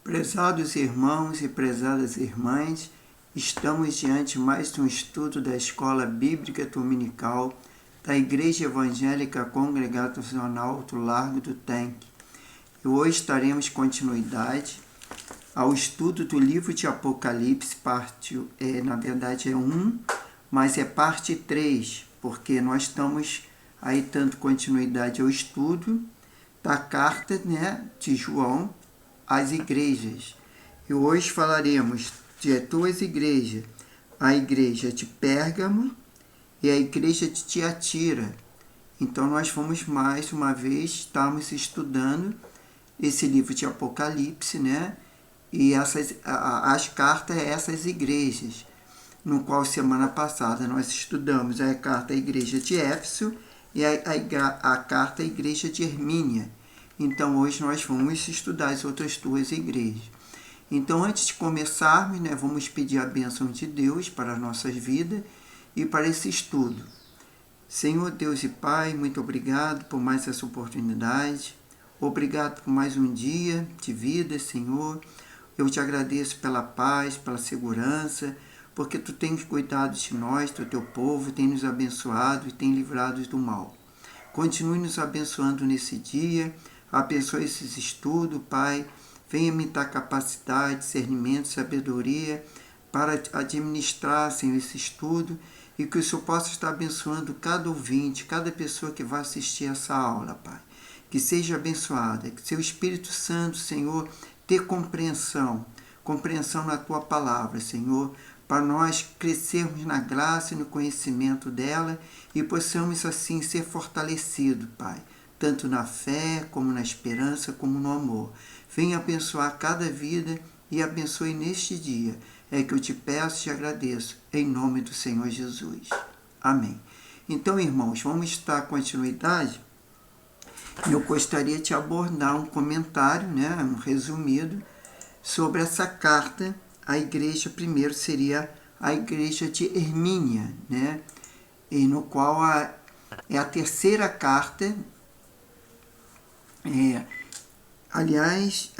Prezados irmãos e prezadas irmãs, estamos diante de mais um estudo da Escola Bíblica Dominical da Igreja Evangélica Congregacional do Largo do Tanque. E hoje daremos continuidade ao estudo do livro de Apocalipse, na verdade é 1, mas é parte 3, porque nós estamos aí dando continuidade ao estudo da carta, de João às igrejas. E hoje falaremos de duas igrejas, a igreja de Pérgamo e a igreja de Tiatira. Então nós vamos mais uma vez, estamos estudando esse livro de Apocalipse, e as cartas a essas igrejas, no qual semana passada nós estudamos a carta à igreja de Éfeso e a carta à igreja de Hermínia. Então hoje nós vamos estudar as outras duas igrejas. Então antes de começarmos, vamos pedir a bênção de Deus para as nossas vidas e para esse estudo. Senhor Deus e Pai, muito obrigado por mais essa oportunidade. Obrigado por mais um dia de vida, Senhor. Eu te agradeço pela paz, pela segurança, porque Tu tens cuidado de nós, do Teu povo, tem nos abençoado e tem livrado do mal. Continue nos abençoando nesse dia. Abençoe esses estudos, Pai. Venha me dar capacidade, discernimento, sabedoria para administrar, Senhor, esse estudo e que o Senhor possa estar abençoando cada ouvinte, cada pessoa que vai assistir essa aula, Pai. Que seja abençoada, que Seu Espírito Santo, Senhor, dê compreensão na Tua palavra, Senhor, para nós crescermos na graça e no conhecimento dela e possamos assim ser fortalecidos, Pai, tanto na fé, como na esperança, como no amor. Venha abençoar cada vida e abençoe neste dia. É que eu te peço e te agradeço, em nome do Senhor Jesus. Amém. Então, irmãos, vamos estar continuidade. Eu gostaria de abordar um comentário, um resumido, sobre essa carta à igreja. Primeiro seria a igreja de Hermínia, e no qual é a terceira carta. Aliás,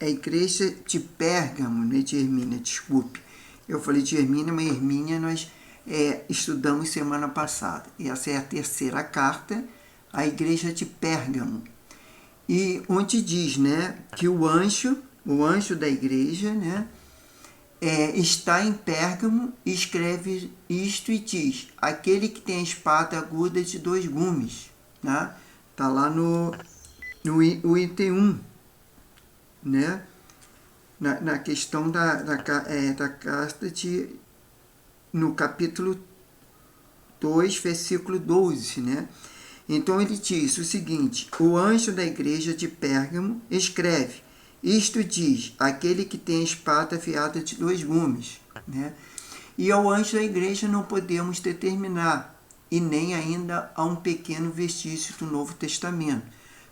a igreja de Pérgamo, de Hermínia, desculpe. Eu falei de Hermínia, mas Hermínia nós estudamos semana passada. E essa é a terceira carta à igreja de Pérgamo. E onde diz, que o anjo da igreja, está em Pérgamo, escreve isto e diz: aquele que tem a espada aguda de 2 gumes. Está lá no item 1, na questão da carta no capítulo 2, versículo 12, Então ele diz o seguinte: o anjo da igreja de Pérgamo escreve, isto diz, aquele que tem a espada afiada de 2 gumes. E ao anjo da igreja não podemos determinar, e nem ainda há um pequeno vestígio do Novo Testamento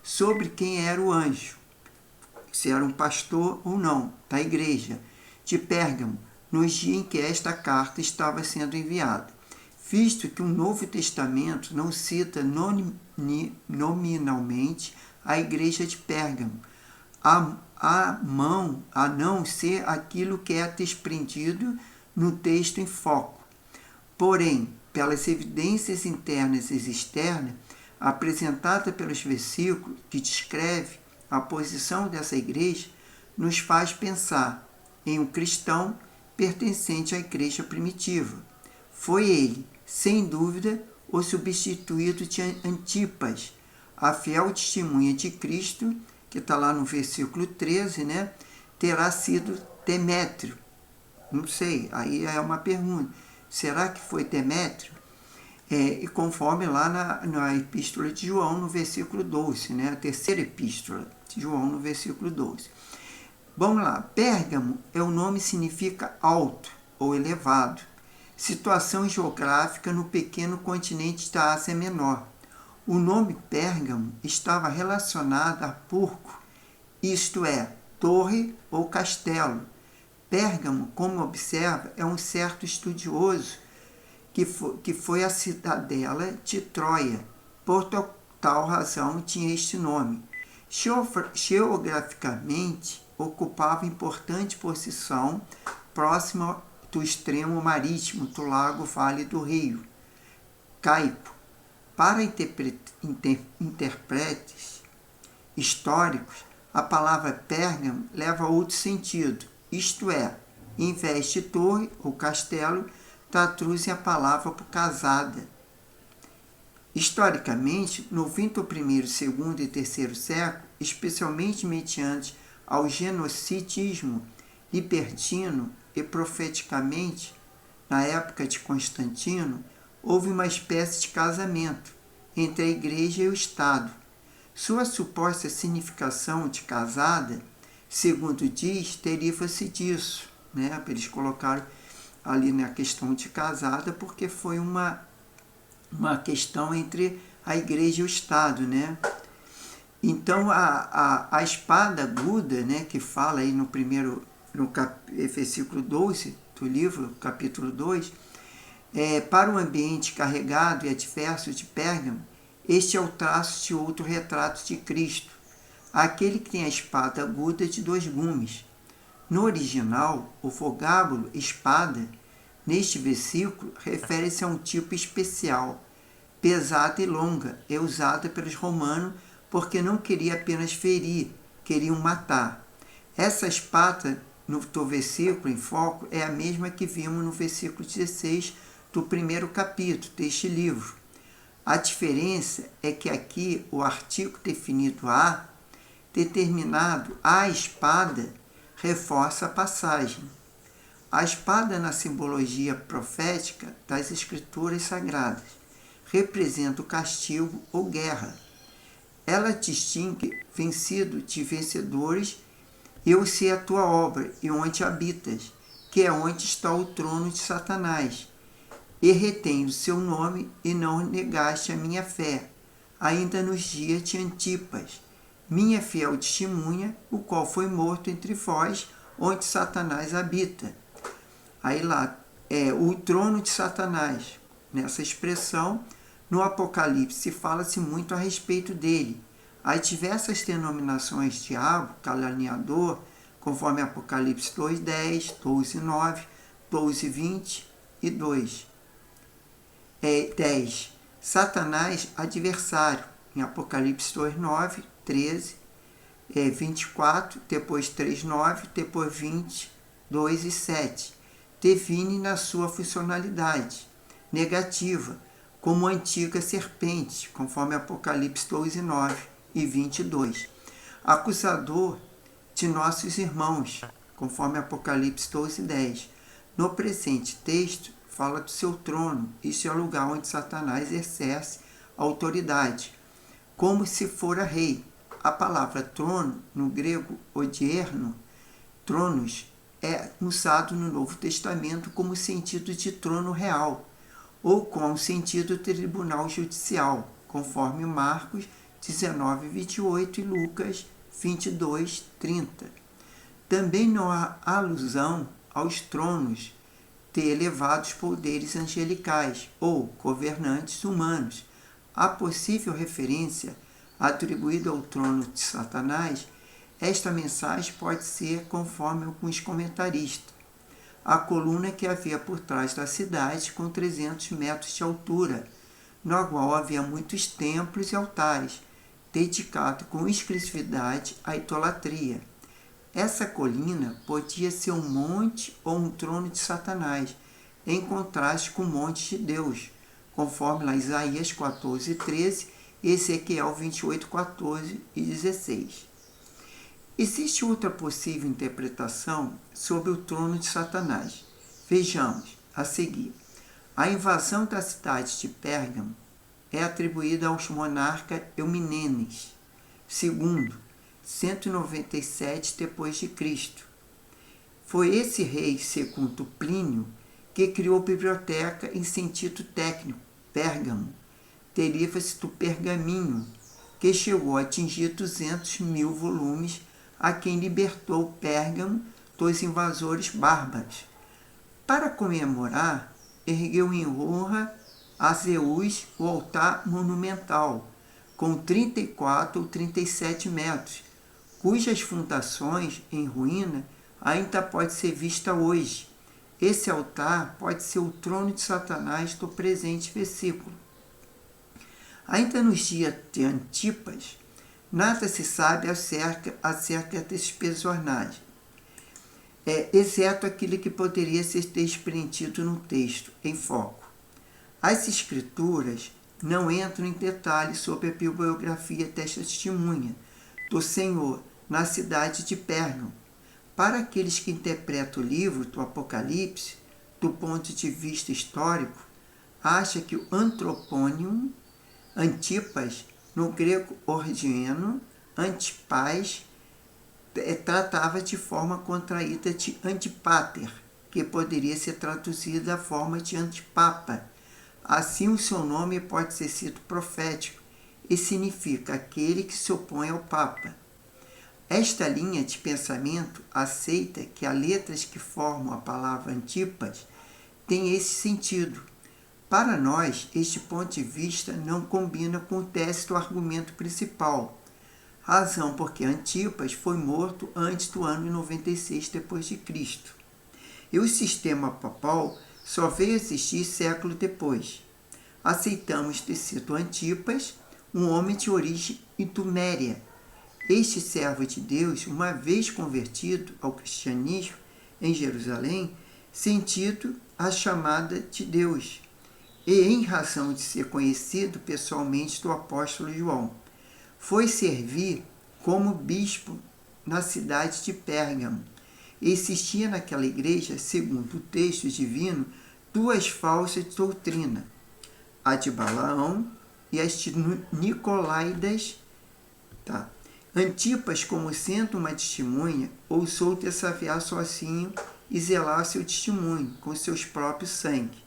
sobre quem era o anjo, se era um pastor ou não, da igreja de Pérgamo, nos dias em que esta carta estava sendo enviada, visto que o Novo Testamento não cita nominalmente a igreja de Pérgamo, a não ser aquilo que é desprendido no texto em foco. Porém, pelas evidências internas e externas apresentadas pelos versículos que descreve a posição dessa igreja, nos faz pensar em um cristão pertencente à igreja primitiva. Foi ele, sem dúvida, o substituído de Antipas, a fiel testemunha de Cristo, que está lá no versículo 13, terá sido Demétrio. Não sei, aí é uma pergunta. Será que foi Demétrio? E conforme lá na epístola de João, no versículo 12, a terceira epístola de João, no versículo 12. Vamos lá. Pérgamo o nome significa alto ou elevado. Situação geográfica no pequeno continente da Ásia Menor. O nome Pérgamo estava relacionado a porco, isto é, torre ou castelo. Pérgamo, como observa, é um certo estudioso que foi a cidadela de Troia. Por tal razão tinha este nome. Geograficamente, ocupava importante posição próxima do extremo marítimo do lago Vale do Rio, Caipo. Para intérpretes históricos, a palavra Pérgamo leva outro sentido, isto é, em vez de torre ou castelo, traduzem a palavra por casada. Historicamente, no 21º, 2º e 3º século, especialmente mediante ao genocidismo libertino e profeticamente, na época de Constantino, houve uma espécie de casamento entre a Igreja e o Estado. Sua suposta significação de casada, segundo diz, deriva-se disso. Eles colocaram ali na questão de casada porque foi uma questão entre a Igreja e o Estado. Então, a espada aguda, que fala aí no versículo 12 do livro, capítulo 2, para o ambiente carregado e adverso de Pérgamo, este é o traço de outro retrato de Cristo, aquele que tem a espada aguda de 2 gumes. No original, o vocábulo espada, neste versículo, refere-se a um tipo especial, pesada e longa, é usada pelos romanos porque não queria apenas ferir, queriam matar. Essa espada, no versículo em foco, é a mesma que vimos no versículo 16 do 1º capítulo deste livro. A diferença é que aqui o artigo definido a, determinado a espada, reforça a passagem. A espada na simbologia profética das escrituras sagradas representa o castigo ou guerra. Ela distingue vencido de vencedores. Eu sei a tua obra e onde habitas, que é onde está o trono de Satanás. E retém o seu nome e não negaste a minha fé, ainda nos dias de Antipas, minha fiel testemunha, o qual foi morto entre vós, onde Satanás habita. Aí lá, o trono de Satanás. Nessa expressão, no Apocalipse, fala-se muito a respeito dele. As diversas denominações de diabo, caluniador, conforme Apocalipse 2:10, 12:9, 12:20 e 2. 10. Satanás, adversário, em Apocalipse 2:9, 13, 24, depois 3:9, depois 20, 2 e 7. Define na sua funcionalidade negativa, como antiga serpente, conforme Apocalipse 12:9 e 22. Acusador de nossos irmãos, conforme Apocalipse 12:10. No presente texto, fala do seu trono. Isso é o lugar onde Satanás exerce autoridade, como se fora rei. A palavra trono, no grego odierno, tronos, é usado no Novo Testamento como sentido de trono real, ou com o sentido de tribunal judicial, conforme Marcos 19:28 e Lucas 22:30. Também não há alusão aos tronos de elevados poderes angelicais ou governantes humanos. A possível referência atribuída ao trono de Satanás, esta mensagem pode ser conforme alguns comentaristas. A coluna que havia por trás da cidade, com 300 metros de altura, no qual havia muitos templos e altares, dedicados com exclusividade à idolatria. Essa colina podia ser um monte ou um trono de Satanás, em contraste com o monte de Deus, conforme lá Isaías 14:13 e Ezequiel 28:14 e 16. Existe outra possível interpretação sobre o trono de Satanás. Vejamos a seguir. A invasão da cidade de Pérgamo é atribuída aos monarcas Eumenes II, 197 d.C. Foi esse rei, segundo Plínio, que criou a biblioteca em sentido técnico, Pérgamo. Deriva-se do pergaminho, que chegou a atingir 200.000 volumes, a quem libertou Pérgamo dos invasores bárbaros. Para comemorar, ergueu em honra a Zeus o altar monumental, com 34 ou 37 metros, cujas fundações em ruína ainda pode ser vista hoje. Esse altar pode ser o trono de Satanás do presente versículo. Ainda nos dias de Antipas, nada se sabe acerca desses personagens, exceto aquilo que poderia ser desprendido no texto, em foco. As escrituras não entram em detalhes sobre a bibliografia desta testemunha do Senhor na cidade de Pérgamo. Para aqueles que interpretam o livro do Apocalipse do ponto de vista histórico, acha que o antropônimo Antipas, no grego origiano, Antipas, tratava de forma contraída de Antipater, que poderia ser traduzida da forma de Antipapa. Assim, o seu nome pode ser sido profético e significa aquele que se opõe ao Papa. Esta linha de pensamento aceita que as letras que formam a palavra Antipas têm esse sentido. Para nós, este ponto de vista não combina com o teste do argumento principal, razão porque Antipas foi morto antes do ano 96 d.C. E o sistema papal só veio existir século depois. Aceitamos ter sido Antipas, um homem de origem iduméria. Este servo de Deus, uma vez convertido ao cristianismo em Jerusalém, sentido a chamada de Deus, e em razão de ser conhecido pessoalmente do apóstolo João, foi servir como bispo na cidade de Pérgamo. Existia naquela igreja, segundo o texto divino, duas falsas doutrinas, a de Balaão e as de Nicolaidas. Antipas, como sendo uma testemunha, ousou desafiar sozinho e zelar seu testemunho com seus próprios sangue,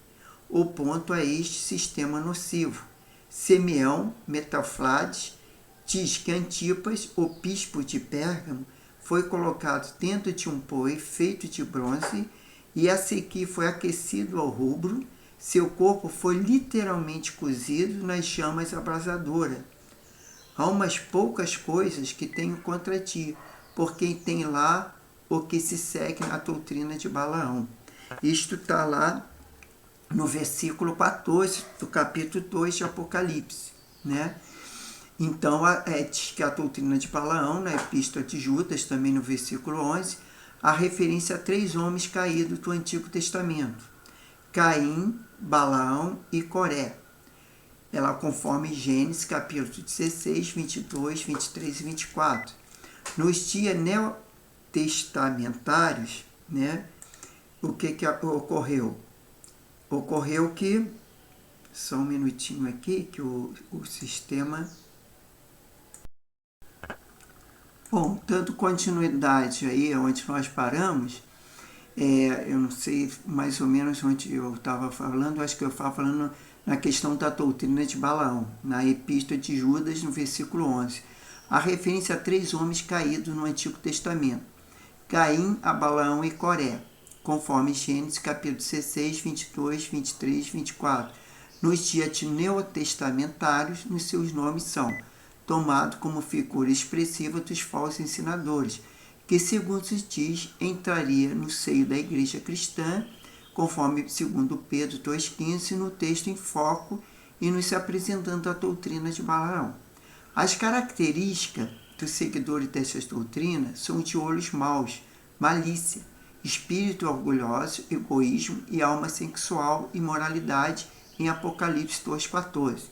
opondo a este sistema nocivo. Simeão Metafrades diz que Antipas, o bispo de Pérgamo, foi colocado dentro de um poe feito de bronze e a seguir foi aquecido ao rubro. Seu corpo foi literalmente cozido nas chamas abrasadoras. Há umas poucas coisas que tenho contra ti, por quem tem lá o que se segue na doutrina de Balaão. Isto está lá no versículo 14 do capítulo 2 de Apocalipse, né? Então, diz que a doutrina de Balaão, na Epístola de Judas, também no versículo 11, a referência a 3 homens caídos do Antigo Testamento: Caim, Balaão e Coré. Ela conforme Gênesis, capítulo 16, 22, 23 e 24. Nos dias neotestamentários, né, o que ocorreu? Ocorreu que, só um minutinho aqui, que o sistema... Bom, dando continuidade aí onde nós paramos, eu não sei mais ou menos onde eu estava falando, acho que eu estava falando na questão da doutrina de Balaão, na Epístola de Judas, no versículo 11. A referência a 3 homens caídos no Antigo Testamento: Caim, a Balaão e Coré, conforme Gênesis capítulo 16, 22, 23 e 24. Nos dias neotestamentários, nos seus nomes são tomados como figura expressiva dos falsos ensinadores, que, segundo se diz, entraria no seio da igreja cristã, conforme 2 Pedro 2,15, no texto em foco e nos apresentando a doutrina de Balaão. As características dos seguidores dessas doutrinas são de olhos maus, malícia, espírito orgulhoso, egoísmo e alma sexual, imoralidade, em Apocalipse 2,14.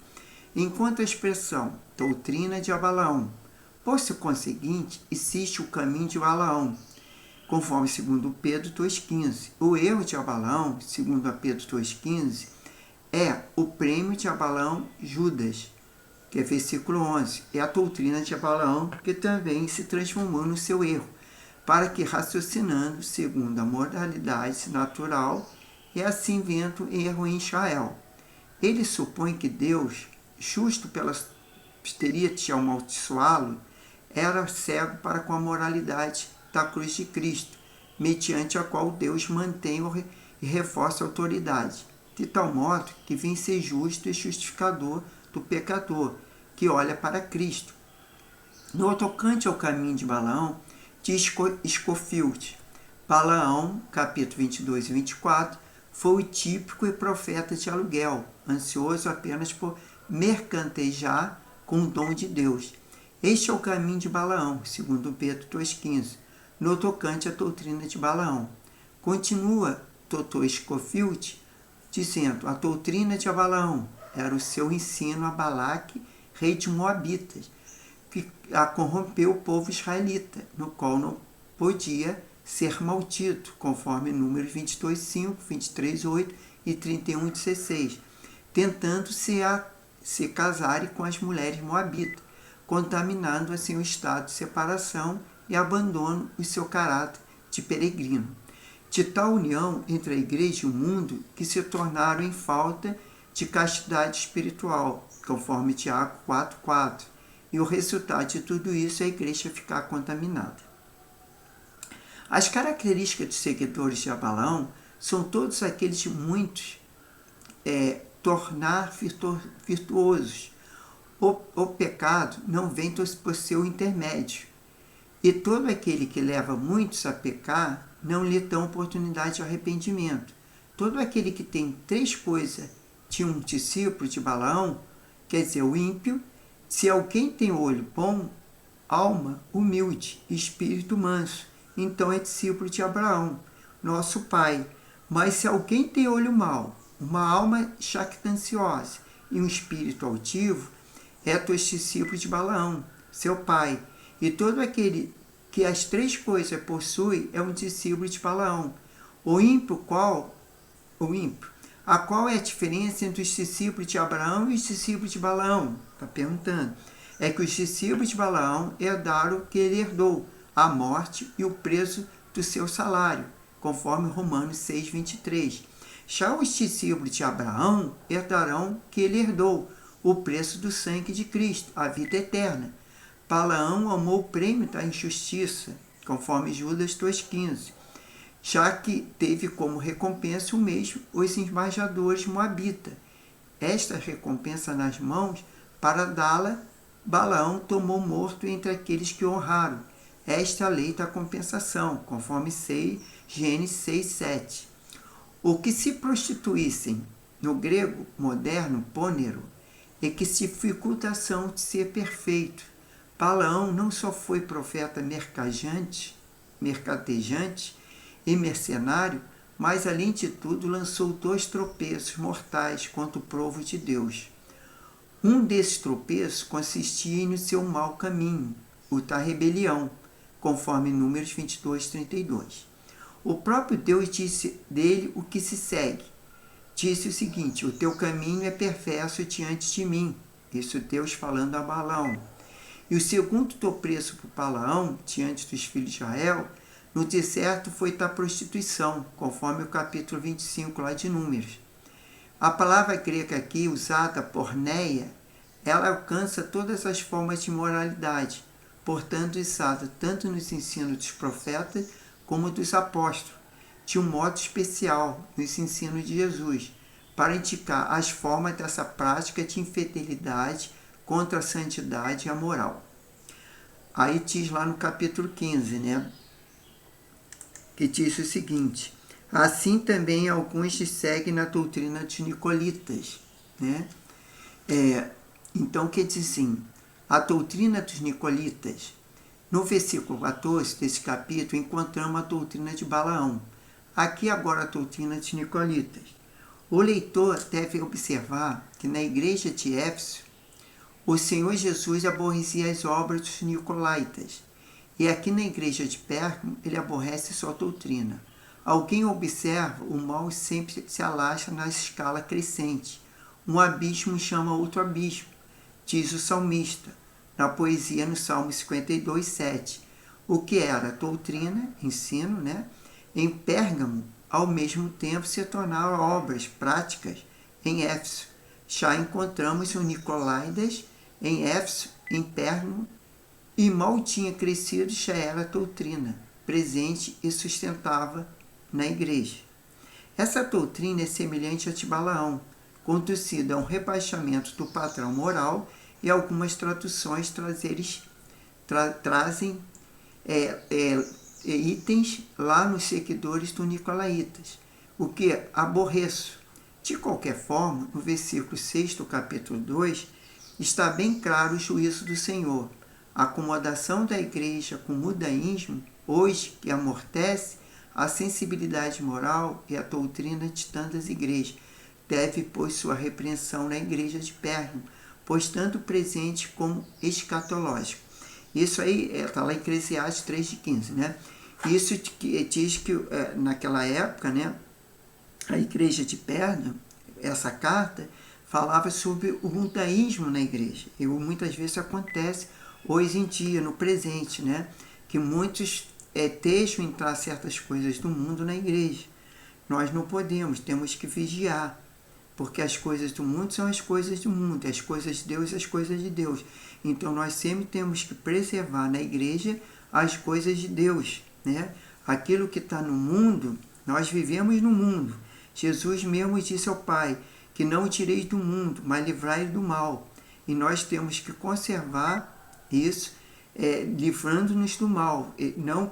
Enquanto a expressão doutrina de Balaão, por seu conseguinte, existe o caminho de Balaão, conforme 2 Pedro 2,15. O erro de Balaão, segundo Pedro 2,15, é o prêmio de Balaão Judas, que é versículo 11. É a doutrina de Balaão que também se transformou no seu erro, para que, raciocinando segundo a moralidade natural, e assim vendo erro em Israel. Ele supõe que Deus, justo pela teria de amaldiçoá-lo, era cego para com a moralidade da cruz de Cristo, mediante a qual Deus mantém e reforça a autoridade, de tal modo que vem ser justo e justificador do pecador, que olha para Cristo. No tocante ao caminho de Balaão, diz Scofield: Balaão, capítulo 22 e 24, foi o típico e profeta de aluguel, ansioso apenas por mercantejar com o dom de Deus. Este é o caminho de Balaão, segundo Pedro 2,15, no tocante à doutrina de Balaão. Continua Dr. Scofield dizendo: a doutrina de Balaão era o seu ensino a Balaque, rei de Moabitas, que a corrompeu o povo israelita, no qual não podia ser maldito, conforme números 22:5, 23:8 e 31:16, tentando se casarem com as mulheres moabitas, contaminando assim o estado de separação e abandono o seu caráter de peregrino. De tal união entre a igreja e o mundo que se tornaram em falta de castidade espiritual, conforme Tiago 4,4. E o resultado de tudo isso é a igreja ficar contaminada. As características dos seguidores de Balaão são todos aqueles de muitos tornar virtuosos. O pecado não vem por seu intermédio. E todo aquele que leva muitos a pecar não lhe dá oportunidade de arrependimento. Todo aquele que tem três coisas de um discípulo de Balaão, quer dizer, o ímpio, se alguém tem olho bom, alma humilde, espírito manso, então é discípulo de Abraão, nosso pai. Mas se alguém tem olho mau, uma alma jactanciosa e um espírito altivo, é teu discípulo de Balaão, seu pai. E todo aquele que as três coisas possui é um discípulo de Balaão. O ímpio, a qual é a diferença entre os discípulos de Abraão e os discípulos de Balaão? Está perguntando. É que os discípulos de Balaão herdaram o que ele herdou, a morte e o preço do seu salário, conforme Romanos 6:23. Já os discípulos de Abraão herdarão o que ele herdou, o preço do sangue de Cristo, a vida eterna. Balaão amou o prêmio da injustiça, conforme Judas 2,15, já que teve como recompensa o mesmo os embaixadores moabitas. Esta recompensa nas mãos, para dá-la, Balaão tomou morto entre aqueles que honraram. Esta é a lei da compensação, conforme Gênesis 6:7. O que se prostituíssem, no grego moderno, pônero, e que se dificultação de ser perfeito. Balaão não só foi profeta mercadejante e mercenário, mas, além de tudo, lançou 2 tropeços mortais contra o povo de Deus. Um desses tropeços consistia no seu mau caminho, o da rebelião, conforme Números 22:32. O próprio Deus disse dele o que se segue. Disse o seguinte: o teu caminho é perverso diante de mim. Isso Deus falando a Balaão. E o segundo tropeço para Balaão, diante dos filhos de Israel, no deserto foi da prostituição, conforme o capítulo 25 lá de Números. A palavra grega aqui, usada porneia, ela alcança todas as formas de moralidade, portanto usada tanto nos ensinos dos profetas como dos apóstolos, de um modo especial nos ensinos de Jesus, para indicar as formas dessa prática de infidelidade contra a santidade e a moral. Aí diz lá no capítulo 15, que diz o seguinte: assim também alguns se seguem na doutrina dos nicolitas. Então, quer dizer assim, a doutrina dos nicolitas, no versículo 14 desse capítulo, encontramos a doutrina de Balaão. Aqui agora a doutrina dos nicolitas. O leitor deve observar que na igreja de Éfeso, o Senhor Jesus aborrecia as obras dos nicolaítas. E aqui na igreja de Pérgamo, ele aborrece sua doutrina. Alguém observa, o mal sempre se alastra na escala crescente. Um abismo chama outro abismo, diz o salmista, na poesia no Salmo 52:7. O que era doutrina, ensino, em Pérgamo, ao mesmo tempo se tornaram obras práticas em Éfeso. Já encontramos os nicolaítas em Éfeso, em Pérgamo, e mal tinha crescido, já era doutrina, presente e sustentava na igreja. Essa doutrina é semelhante a de Balaão, conduzida a um rebaixamento do padrão moral e algumas traduções trazem itens lá nos seguidores do Nicolaítas, o que aborreço. De qualquer forma, no versículo 6 do capítulo 2, está bem claro o juízo do Senhor. A acomodação da igreja com o mudaísmo, hoje, que amortece a sensibilidade moral e a doutrina de tantas igrejas, deve pôr sua repreensão na igreja de Pérgamo, pois tanto presente como escatológico. Isso aí está lá em Eclesiastes 3:15, né? Isso diz que naquela época, né, a igreja de Pérgamo, essa carta, falava sobre o mudaísmo na igreja. E muitas vezes acontece hoje em dia, no presente, né, que muitos deixam entrar certas coisas do mundo na igreja. Nós não podemos, temos que vigiar, porque as coisas do mundo são as coisas do mundo, as coisas de Deus as coisas de Deus. Então nós sempre temos que preservar na igreja as coisas de Deus, né? Aquilo que está no mundo, nós vivemos no mundo. Jesus mesmo disse ao Pai que não o tireis do mundo, mas livrai-o do mal. E nós temos que conservar isso, livrando-nos do mal. Não,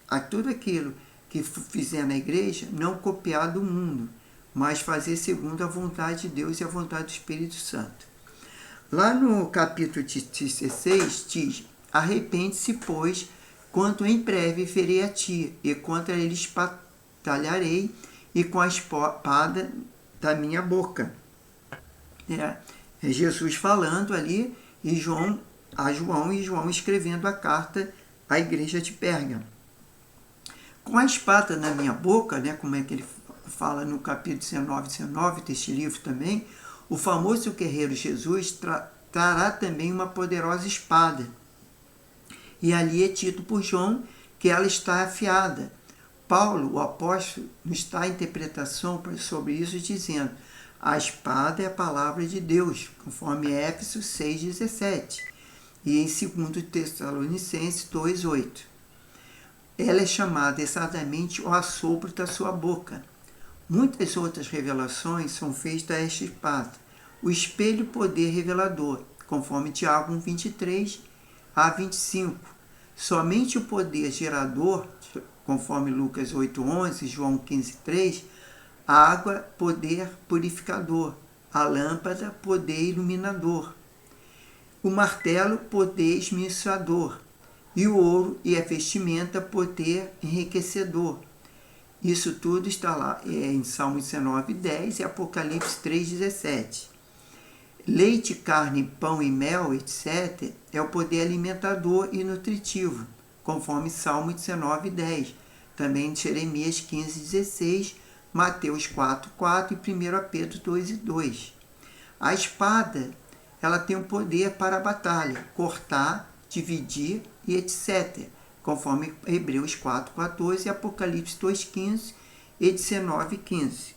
a tudo aquilo que fizer na igreja, não copiar do mundo, mas fazer segundo a vontade de Deus e a vontade do Espírito Santo. Lá no capítulo 16 diz: arrepende-se, pois, quanto em breve ferei a ti, e contra ele espatalharei, e com a espada da minha boca. É Jesus falando ali, e João escrevendo a carta à igreja de Pérgamo. Com a espada na minha boca, né, como é que ele fala no capítulo 19 deste livro também, o famoso guerreiro Jesus trará também uma poderosa espada. E ali é dito por João que ela está afiada. Paulo, o apóstolo, nos dá a interpretação sobre isso, dizendo: a espada é a palavra de Deus, conforme Éfeso 6,17, e em 2 Tessalonicenses 2,8. Ela é chamada exatamente o assopro da sua boca. Muitas outras revelações são feitas a esta espada. O espelho poder revelador, conforme Tiago 1,23 a 25. Somente o poder gerador, conforme Lucas 8,11, João 15,3, a água, poder purificador, a lâmpada, poder iluminador, o martelo, poder esmiuçador, e o ouro e a vestimenta, poder enriquecedor. Isso tudo está lá em Salmo 19:10 e Apocalipse 3:17. Leite, carne, pão e mel, etc., é o poder alimentador e nutritivo, conforme Salmo 19:10, também de Jeremias 15:16, Mateus 4:4 e 1 Pedro 2:2. A espada, ela tem o poder para a batalha, cortar, dividir e etc., conforme Hebreus 4:14 e Apocalipse 2:15 e 19:15.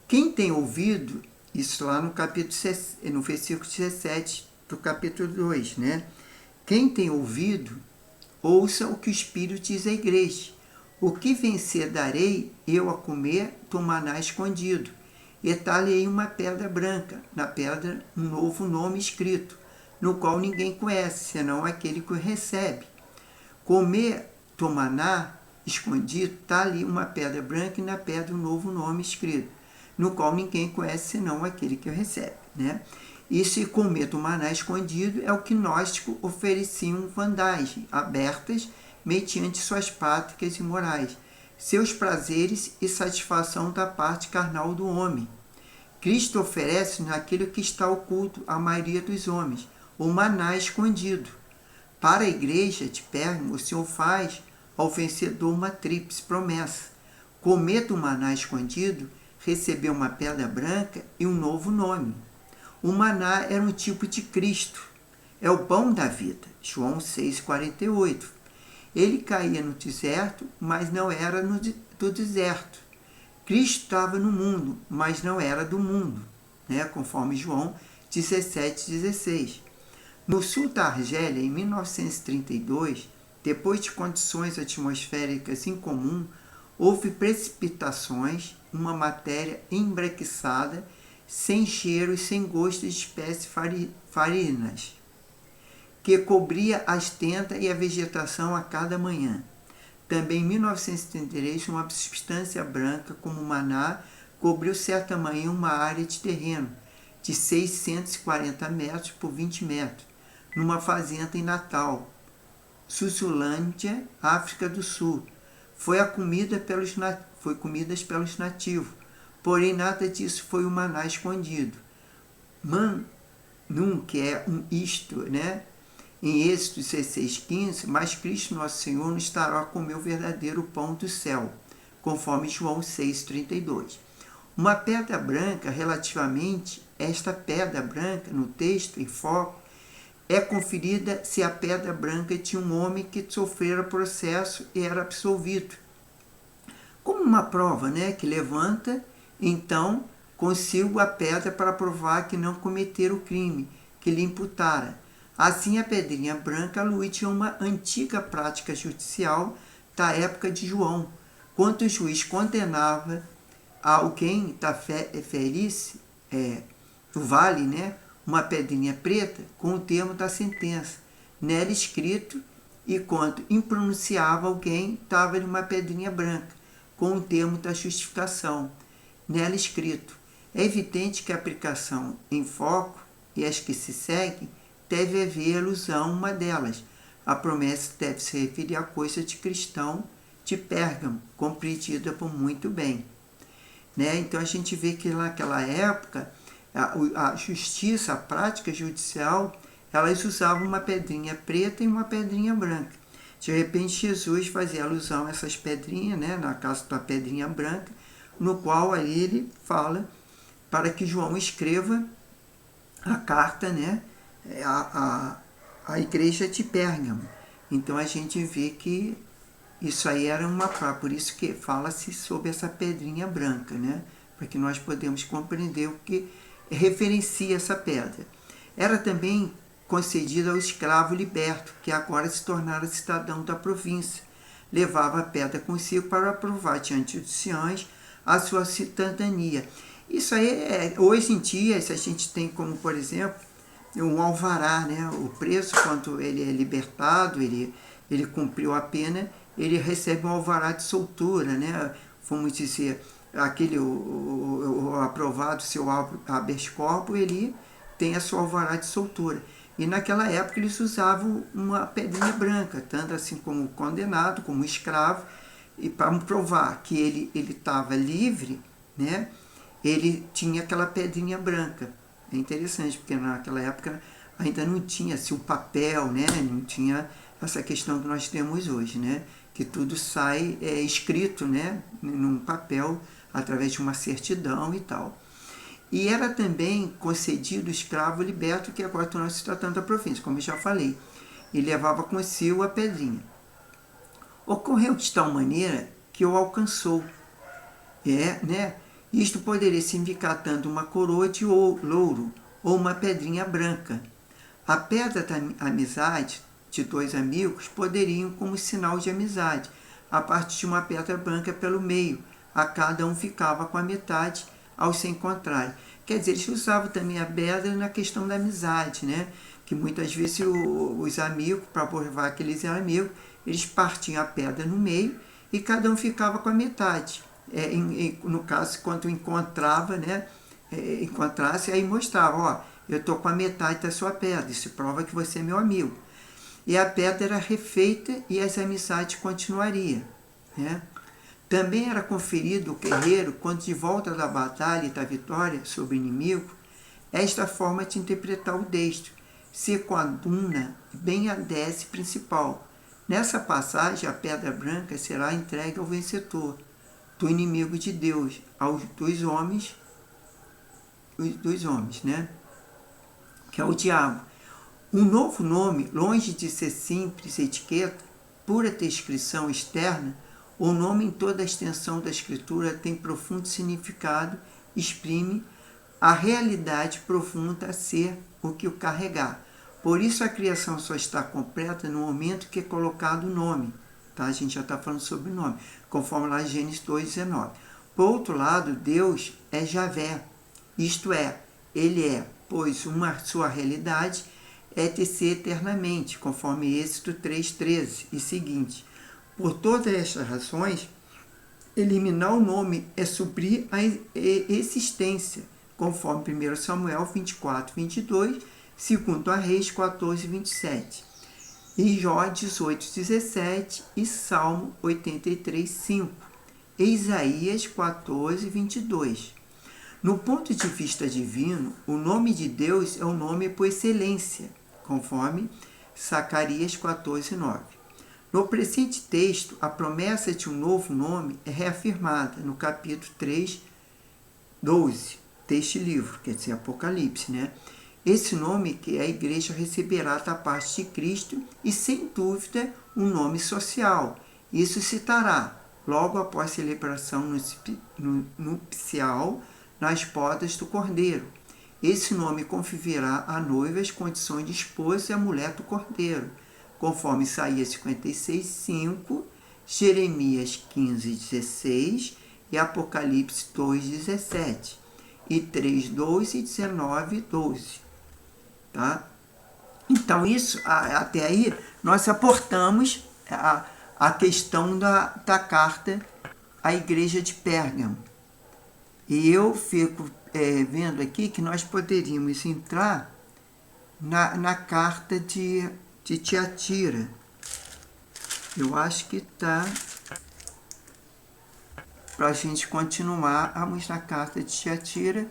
Quem tem ouvido, isso lá no versículo 17 do capítulo 2, né? Quem tem ouvido, ouça o que o Espírito diz à igreja. O que vencer darei eu a comer do maná escondido, e talhei uma pedra branca, na pedra um novo nome escrito, no qual ninguém conhece, senão aquele que o recebe. Comer do maná escondido, está ali uma pedra branca e na pedra um novo nome escrito, no qual ninguém conhece, senão aquele que o recebe, né? E se comer do maná escondido é o que gnósticos ofereciam vandagens abertas mediante suas práticas imorais, seus prazeres e satisfação da parte carnal do homem. Cristo oferece naquilo que está oculto à maioria dos homens, o maná escondido. Para a igreja de Pérgamo, o Senhor faz ao vencedor uma tríplice promessa: comer do maná escondido, receber uma pedra branca e um novo nome. O maná era um tipo de Cristo, é o pão da vida, João 6,48. Ele caía no deserto, mas não era do deserto. Cristo estava no mundo, mas não era do mundo, né? Conforme João 17,16. No sul da Argélia, em 1932, depois de condições atmosféricas incomuns, houve precipitações, uma matéria embrequiçada, sem cheiro e sem gosto de espécies farinas, que cobria as tendas e a vegetação a cada manhã. Também em 1973, uma substância branca, como maná, cobriu certa manhã uma área de terreno de 640 metros por 20 metros, numa fazenda em Natal, Suçulândia, África do Sul. Foi comida pelos nativos, porém nada disso foi o maná escondido. Manum, que é um isto, né? Em Êxodo 16,15, mas Cristo nosso Senhor nos estará a comer o verdadeiro pão do céu, conforme João 6,32. Uma pedra branca, relativamente, esta pedra branca, no texto em foco, é conferida se a pedra branca tinha um homem que sofrera processo e era absolvido. Como uma prova, né, que levanta, então, consigo a pedra para provar que não cometera o crime que lhe imputara. Assim, a pedrinha branca alude a uma antiga prática judicial da época de João, quando o juiz condenava alguém da ferisse do vale, né, uma pedrinha preta com o termo da sentença nela escrito, e quando impronunciava alguém, estava uma pedrinha branca com o termo da justificação nela escrito. É evidente que a aplicação em foco e as que se seguem deve haver alusão a uma delas. A promessa deve se referir à coisa de cristão de Pérgamo, compreendida por muito bem. Né? Então a gente vê que naquela época a justiça, a prática judicial, elas usavam uma pedrinha preta e uma pedrinha branca. De repente Jesus fazia alusão a essas pedrinhas, né? Na caso da pedrinha branca, no qual aí ele fala para que João escreva a carta, né? A igreja de Pérgamo. Então a gente vê que isso aí era uma prova, por isso que fala-se sobre essa pedrinha branca, né? Para que nós podemos compreender o que referencia essa pedra. Era também concedida ao escravo liberto, que agora se tornara cidadão da província. Levava a pedra consigo para provar diante dos anciões a sua cidadania. Isso aí, hoje em dia, se a gente tem como, por exemplo, um alvará, né? O preso, quando ele é libertado, ele cumpriu a pena, ele recebe um alvará de soltura, né? Vamos dizer, aquele o aprovado, seu habeas corpus, ele tem a sua alvará de soltura. E naquela época eles usavam uma pedrinha branca, tanto assim como condenado, como escravo, e para provar que ele estava livre, né? Ele tinha aquela pedrinha branca. É interessante, porque naquela época ainda não tinha assim, o papel, né? Não tinha essa questão que nós temos hoje, né? Que tudo sai escrito, né? Num papel, através de uma certidão e tal. E era também concedido o escravo liberto, que agora nós se tratando da província, como eu já falei. E levava consigo a pedrinha. Ocorreu de tal maneira que o alcançou. Né? Isto poderia significar tanto uma coroa de louro ou uma pedrinha branca. A pedra da amizade de dois amigos poderiam como sinal de amizade, a partir de uma pedra branca pelo meio, a cada um ficava com a metade ao se encontrarem. Quer dizer, eles usavam também a pedra na questão da amizade, né? Que muitas vezes os amigos, para provar que eles eram amigos, eles partiam a pedra no meio e cada um ficava com a metade. No caso, quando encontrava, né? Encontrasse, aí mostrava, ó, eu estou com a metade da sua pedra, isso prova que você é meu amigo. E a pedra era refeita e as amizades continuariam, né? Também era conferido ao guerreiro, quando de volta da batalha e da vitória sobre o inimigo, esta forma de interpretar o texto, circunduna bem a desce principal. Nessa passagem, a pedra branca será entregue ao vencedor, do inimigo de Deus, aos dois homens, né? Que é o diabo. Um novo nome, longe de ser simples etiqueta, pura descrição externa, o nome em toda a extensão da Escritura tem profundo significado, exprime a realidade profunda a ser o que o carregar. Por isso a criação só está completa no momento que é colocado o nome. Tá? A gente já está falando sobre o nome, conforme lá em Gênesis 2,19. Por outro lado, Deus é Javé, isto é, ele é, pois, uma sua realidade etc. eternamente, conforme Êxodo 3,13 e seguinte. Por todas estas razões, eliminar o nome é suprir a existência, conforme 1 Samuel 24, 22, 2 Reis 14, 27, e Jó 18, 17 e Salmo 83, 5, e Isaías 14, 22. No ponto de vista divino, o nome de Deus é o nome por excelência, conforme Zacarias 14, 9. No presente texto, a promessa de um novo nome é reafirmada no capítulo 3, 12 deste livro, quer dizer, Apocalipse, né? Esse nome que a igreja receberá da parte de Cristo e, sem dúvida, um nome social. Isso se dará logo após a celebração nupcial nas bodas do Cordeiro. Esse nome conferirá à noiva as condições de esposa e a mulher do Cordeiro, conforme Isaías 56, 5, Jeremias 15, 16 e Apocalipse 2, 17, e 3, 12 e 19, 12. Tá? Então, isso, até aí, nós aportamos a questão da carta à igreja de Pérgamo. E eu fico vendo aqui que nós poderíamos entrar na carta de Tiatira. Eu acho que está para a gente continuar. Vamos na carta de Tiatira.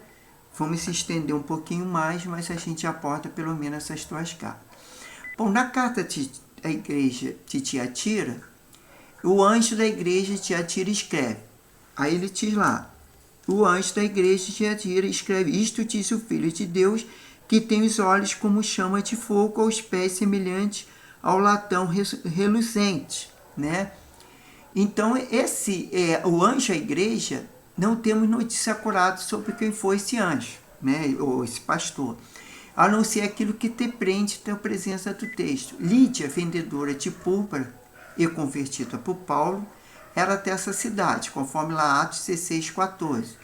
Vamos se estender um pouquinho mais, mas a gente aporta pelo menos essas duas cartas. Bom, na carta da igreja de Tiatira, o anjo da igreja de Tiatira escreve. Aí ele diz lá, o anjo da igreja de Tiatira escreve, isto diz o Filho de Deus, que tem os olhos como chama de fogo, aos pés semelhantes ao latão reluzente, né? Então, o anjo da igreja, não temos notícia acurada sobre quem foi esse anjo, né? Ou esse pastor, a não ser aquilo que te prende da presença do texto. Lídia, vendedora de púrpura e convertida por Paulo, era dessa cidade, conforme lá Atos 16, 14.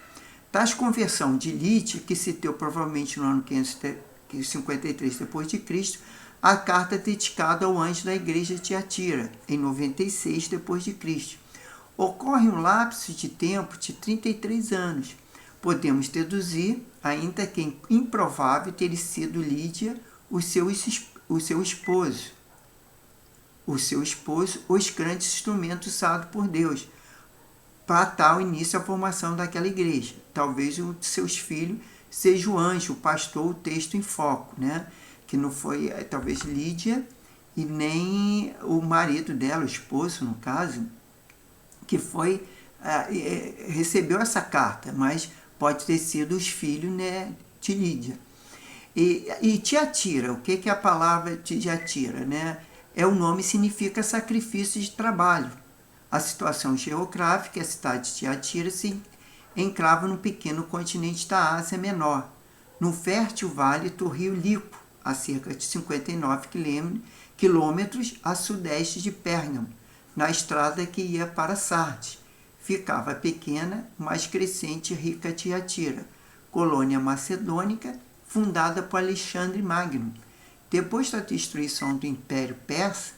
Tais conversão de Lídia, que se deu provavelmente no ano 553 d.C., a carta dedicada ao anjo da igreja de Tiatira, em 96 d.C. Ocorre um lapso de tempo de 33 anos. Podemos deduzir, ainda que improvável, ter sido Lídia o seu esposo, os grandes instrumentos usados por Deus para tal início a formação daquela igreja. Talvez um de seus filhos seja o anjo, o pastor, o texto em foco, né? Que não foi, talvez, Lídia e nem o marido dela, o esposo, no caso, que foi recebeu essa carta, mas pode ter sido os filhos, né, de Lídia. E Tiatira, o que é a palavra Tiatira, né? O nome significa sacrifício de trabalho. A situação geográfica, a cidade de Tiatira se encrava no pequeno continente da Ásia Menor, no fértil vale do rio Lico, a cerca de 59 quilômetros a sudeste de Pérgamo, na estrada que ia para Sardes. Ficava a pequena, mas crescente e rica Tiatira, colônia macedônica, fundada por Alexandre Magno. Depois da destruição do Império Persa,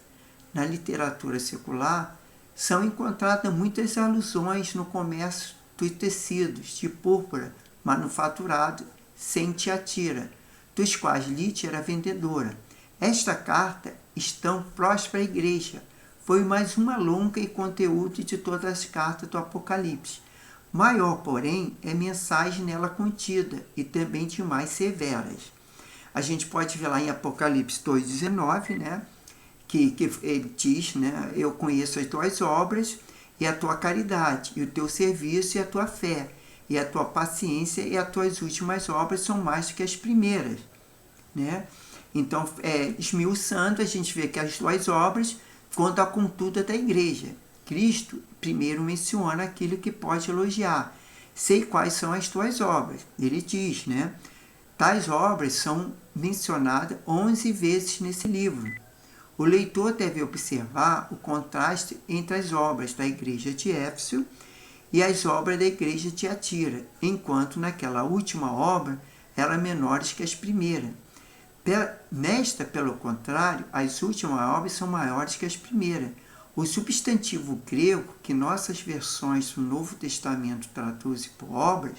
na literatura secular, são encontradas muitas alusões no comércio dos tecidos de púrpura manufaturado sem Tiatira, dos quais Lídia era vendedora. Esta carta está próxima à igreja. Foi mais uma longa e conteúdo de todas as cartas do Apocalipse. Maior, porém, é a mensagem nela contida e também de mais severas. A gente pode ver lá em Apocalipse 2,19, né? Que ele diz, né? Eu conheço as tuas obras e a tua caridade, e o teu serviço e a tua fé, e a tua paciência e as tuas últimas obras são mais do que as primeiras, né? Então, esmiuçando, a gente vê que as tuas obras contam a conduta da igreja. Cristo primeiro menciona aquilo que pode elogiar. Sei quais são as tuas obras. Ele diz, né? Tais obras são mencionadas 11 vezes nesse livro. O leitor deve observar o contraste entre as obras da igreja de Éfeso e as obras da igreja de Tiatira, enquanto naquela última obra eram menores que as primeiras. Nesta, pelo contrário, as últimas obras são maiores que as primeiras. O substantivo grego, que nossas versões do Novo Testamento traduzem por obras,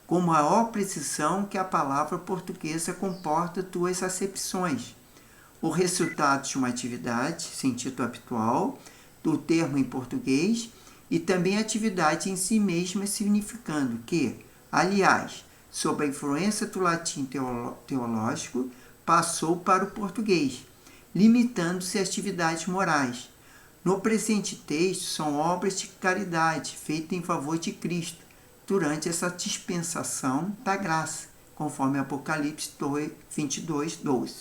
com maior precisão que a palavra portuguesa comporta duas acepções: o resultado de uma atividade, sentido habitual, do termo em português, e também a atividade em si mesma, significando que, aliás, sob a influência do latim teológico, passou para o português, limitando-se a atividades morais. No presente texto, são obras de caridade feitas em favor de Cristo, durante essa dispensação da graça, conforme Apocalipse 22, 12.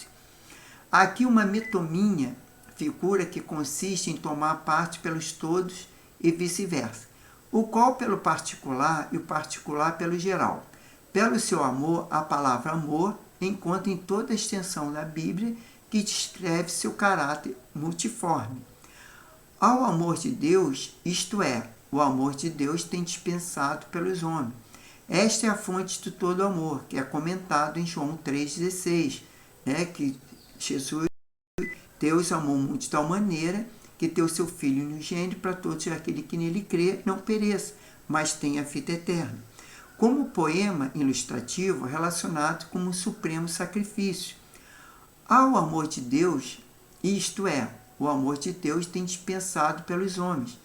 Aqui uma metonímia, figura que consiste em tomar parte pelos todos e vice-versa, o qual pelo particular e o particular pelo geral. Pelo seu amor, a palavra amor encontra em toda a extensão da Bíblia, que descreve seu caráter multiforme. Ao amor de Deus, isto é, o amor de Deus tem dispensado pelos homens. Esta é a fonte de todo amor, que é comentado em João 3,16, que Jesus, Deus amou muito de tal maneira que deu seu Filho unigênito para todos aquele que nele crê não pereça, mas tenha vida eterna. Como poema ilustrativo relacionado com o supremo sacrifício. Ao amor de Deus, isto é, o amor de Deus tem dispensado pelos homens.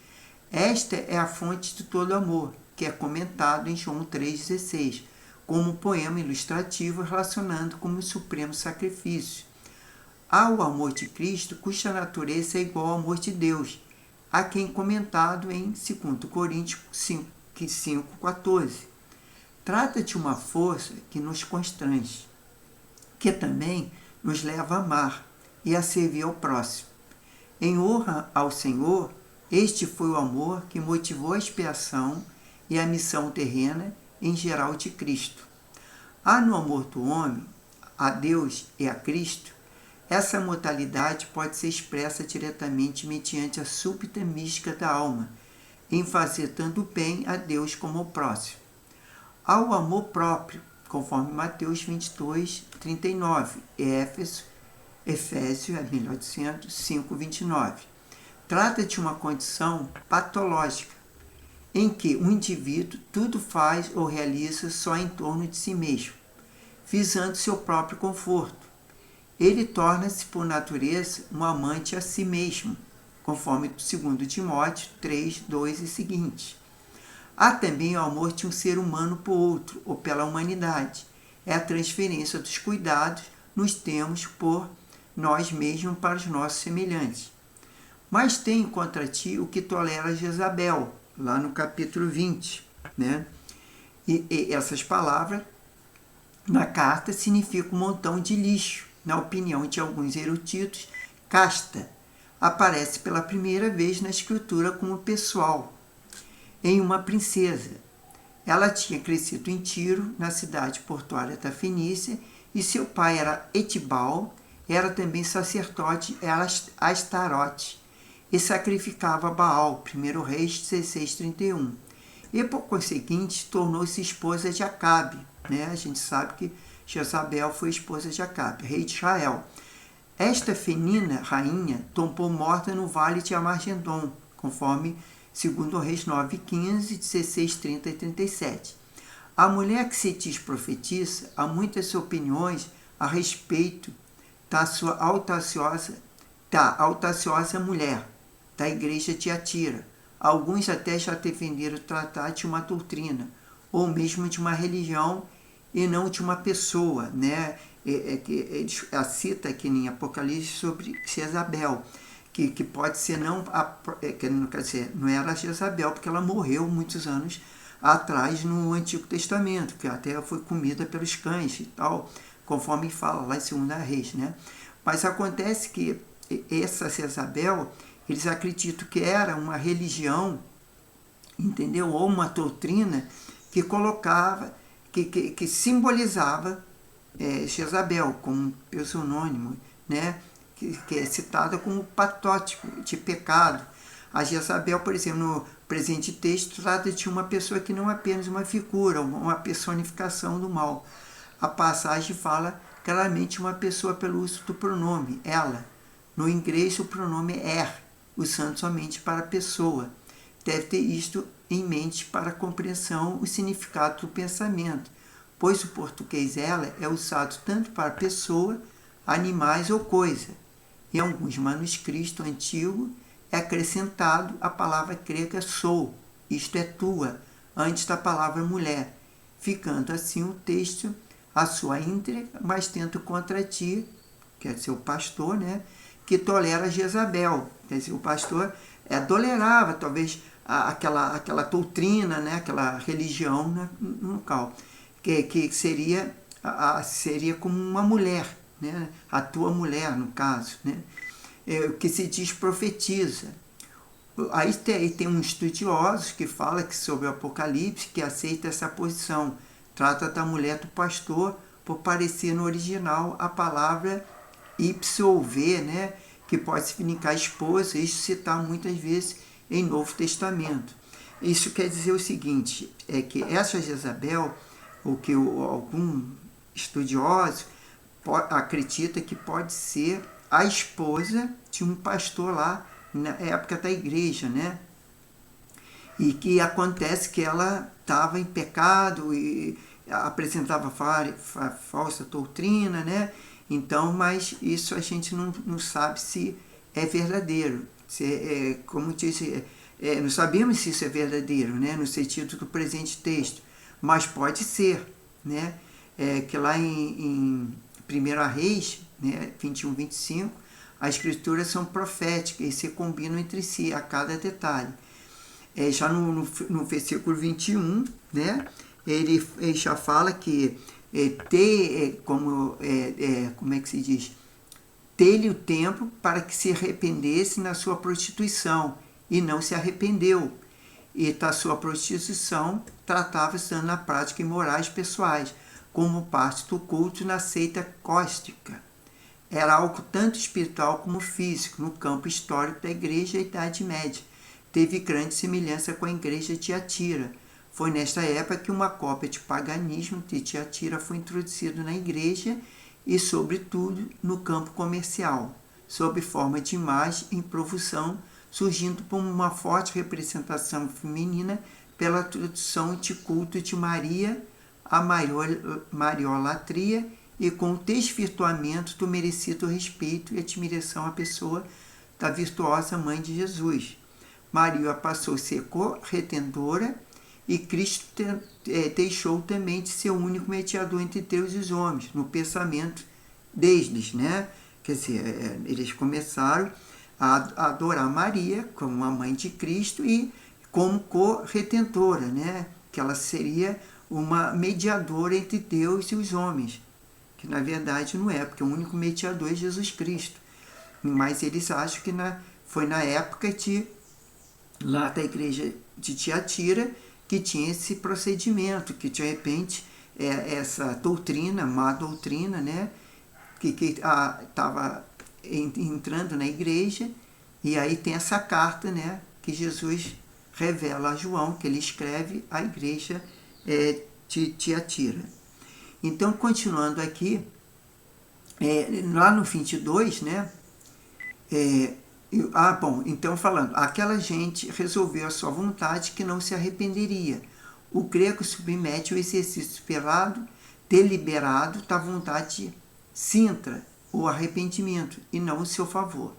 Esta é a fonte de todo amor, que é comentado em João 3,16, como poema ilustrativo relacionando com o supremo sacrifício. Ao amor de Cristo, cuja natureza é igual ao amor de Deus, a quem comentado em 2 Coríntios 5,14. Trata de uma força que nos constrange, que também nos leva a amar e a servir ao próximo. Em honra ao Senhor, este foi o amor que motivou a expiação e a missão terrena em geral de Cristo. Há no amor do homem, a Deus e a Cristo, essa modalidade pode ser expressa diretamente mediante a súbita mística da alma, em fazer tanto bem a Deus como ao próximo. Ao amor próprio, conforme Mateus 22, 39, Efésios 5, 29. Trata de uma condição patológica, em que o indivíduo tudo faz ou realiza só em torno de si mesmo, visando seu próprio conforto. Ele torna-se, por natureza, um amante a si mesmo, conforme 2 Timóteo 3, 2 e seguinte. Há também o amor de um ser humano por outro, ou pela humanidade. É a transferência dos cuidados nos temos por nós mesmos para os nossos semelhantes. Mas tem contra ti o que tolera Jezabel, lá no capítulo 20. E essas palavras na carta significam um montão de lixo. Na opinião de alguns eruditos, casta aparece pela primeira vez na escritura como pessoal, em uma princesa. Ela tinha crescido em Tiro, na cidade portuária da Fenícia, e seu pai era Etibal, era também sacerdote, era Astarote, e sacrificava Baal, 1 Reis 16:31. E por conseguinte tornou-se esposa de Acabe. A gente sabe que Jezabel foi esposa de Acabe, rei de Israel. Esta feminina rainha tombou morta no vale de Amargedon, conforme 2 Reis 9:15, 16, 30 e 37. A mulher que se diz profetisa, há muitas opiniões a respeito da sua audaciosa mulher, da igreja de Tiatira. Alguns até já defenderam tratar de uma doutrina, ou mesmo de uma religião, e não de uma pessoa. Ele cita aqui em Apocalipse sobre Jezabel, que pode ser não era Jezabel, porque ela morreu muitos anos atrás no Antigo Testamento, que até foi comida pelos cães e tal, conforme fala lá em 2 Reis. Mas acontece que essa Jezabel, eles acreditam que era uma religião, entendeu? Ou uma doutrina que colocava, que simbolizava Jezabel como pseudônimo, que é citada como patótipo de pecado. A Jezabel, por exemplo, no presente texto, trata de uma pessoa que não é apenas uma figura, uma personificação do mal. A passagem fala claramente uma pessoa pelo uso do pronome ela. No inglês, o pronome é usando somente para pessoa. Deve ter isto em mente para a compreensão o significado do pensamento, pois o português ela é usado tanto para pessoa, animais ou coisa. Em alguns manuscritos antigos é acrescentado a palavra grega sou, isto é tua, antes da palavra mulher, ficando assim o texto a sua íntegra, mas tendo contra ti, quer dizer, o pastor, né, que tolera Jezabel. Quer dizer, o pastor tolerava talvez aquela doutrina, né, aquela religião no local, que seria como uma mulher, né, a tua mulher, no caso, né, que se diz profetiza. Aí tem um estudioso que fala que sobre o Apocalipse, que aceita essa posição. Trata da mulher do pastor, por parecer no original a palavra ipsouve, né, que pode significar esposa, isso citar muitas vezes em Novo Testamento. Isso quer dizer o seguinte, é que essa Jezabel, o que algum estudioso acredita que pode ser a esposa de um pastor lá na época da igreja, né? E que acontece que ela estava em pecado e apresentava falsa doutrina, né? Então, mas isso a gente não sabe se é verdadeiro. Como disse, não sabemos se isso é verdadeiro, né? No sentido do presente texto, mas pode ser, né? Que lá em 1 Reis, né, 21, 25, as escrituras são proféticas e se combinam entre si a cada detalhe. Já no versículo 21, né, ele já fala que como é que se diz? Dê-lhe o tempo para que se arrependesse na sua prostituição, e não se arrependeu. E da sua prostituição tratava-se na prática imorais pessoais, como parte do culto na seita gnóstica. Era algo tanto espiritual como físico, no campo histórico da Igreja da Idade Média. Teve grande semelhança com a Igreja de Tiatira. Foi nesta época que uma cópia de paganismo de Tiatira foi introduzida na Igreja e, sobretudo, no campo comercial, sob forma de imagem em profusão, surgindo como uma forte representação feminina pela tradução de culto de Maria, a mariolatria, e com o desvirtuamento do merecido respeito e admiração à pessoa da virtuosa mãe de Jesus. Maria passou a ser corredentora e Cristo deixou também de ser o único mediador entre Deus e os homens, no pensamento deles, né? Quer dizer, eles começaram a adorar Maria como a mãe de Cristo e como corredentora, né? Que ela seria uma mediadora entre Deus e os homens, que na verdade não é, porque o único mediador é Jesus Cristo. Mas eles acham que foi na época lá da igreja de Tiatira que tinha esse procedimento, que de repente essa doutrina, má doutrina, né, que estava entrando na igreja, e aí tem essa carta, né, que Jesus revela a João, que ele escreve à igreja de Tiatira. Então, continuando aqui, lá no 22, né, então falando, aquela gente resolveu a sua vontade que não se arrependeria. O grego submete o exercício esperado, deliberado da vontade sintra, o arrependimento, e não o seu favor.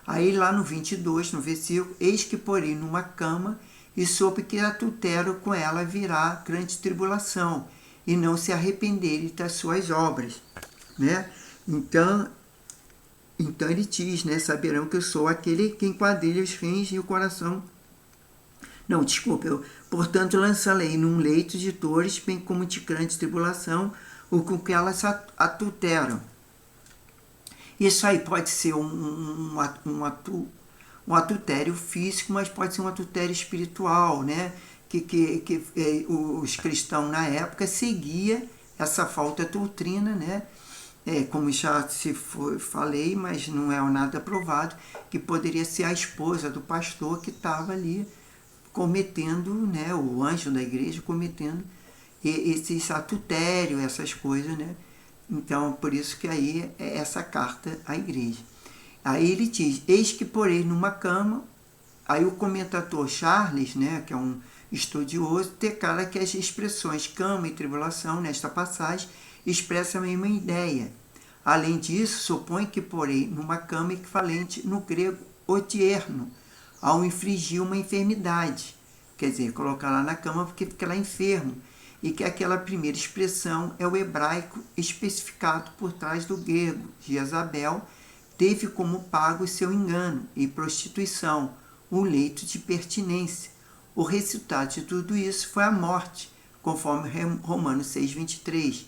Aí lá no 22, no versículo, eis que porém numa cama, e soube que adultério com ela virá grande tribulação, e não se arrependerem das suas obras, né? Então ele diz, né, saberão que eu sou aquele que enquadrilha os rins e o coração. Não, desculpa, portanto lançarei num leito de dores, bem como de grande tribulação, o com que elas adulteram. Isso aí pode ser um adultério físico, mas pode ser um adultério espiritual, né? Que os cristãos na época seguiam essa falta de doutrina, né? Como já falei, mas não é nada provado, que poderia ser a esposa do pastor que estava ali cometendo, né, o anjo da igreja cometendo esses adultérios, essas coisas, né, Então, por isso que aí é essa carta à igreja. Aí ele diz, eis que porei numa cama. Aí o comentador Charles, né, que é um estudioso, declara que as expressões cama e tribulação, nesta passagem, expressam a mesma ideia. Além disso, supõe que porei numa cama equivalente no grego odierno, ao infligir uma enfermidade. Quer dizer, colocar lá na cama porque fica lá enfermo. E que aquela primeira expressão é o hebraico especificado por trás do grego. Jezabel teve como pago seu engano e prostituição, um leito de pertinência. O resultado de tudo isso foi a morte, conforme Romanos 6,23.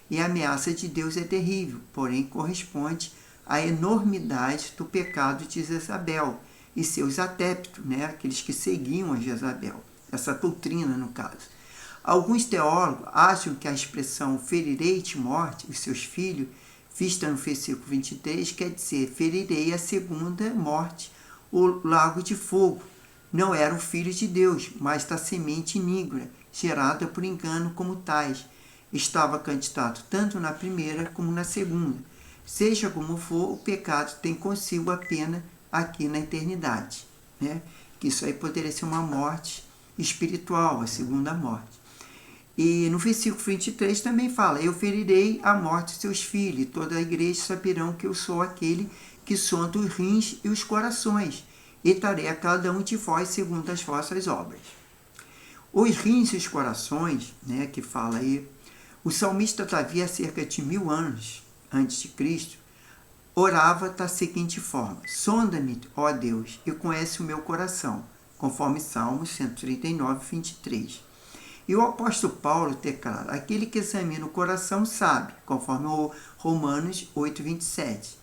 E a ameaça de Deus é terrível, porém corresponde à enormidade do pecado de Jezabel e seus adeptos, né? Aqueles que seguiam a Jezabel, essa doutrina no caso. Alguns teólogos acham que a expressão ferirei de morte os seus filhos, vista no versículo 23, quer dizer, ferirei a segunda morte, o lago de fogo. Não eram filhos de Deus, mas da semente iníqua, gerada por engano como tais. Estava candidato tanto na primeira como na segunda. Seja como for, o pecado tem consigo a pena aqui na eternidade. Né? Que isso aí poderia ser uma morte espiritual, a segunda morte. E no versículo 23 também fala, eu ferirei a morte de seus filhos, e toda a igreja saberão que eu sou aquele que sonda os rins e os corações, e darei a cada um de vós segundo as vossas obras. Os rins e os corações, né, que fala aí, o salmista Davi, há cerca de 1000 anos antes de Cristo, orava da seguinte forma, sonda-me, ó Deus, e conhece o meu coração, conforme Salmos 139, 23. E o apóstolo Paulo declara, aquele que examina o coração sabe, conforme o Romanos 8, 27.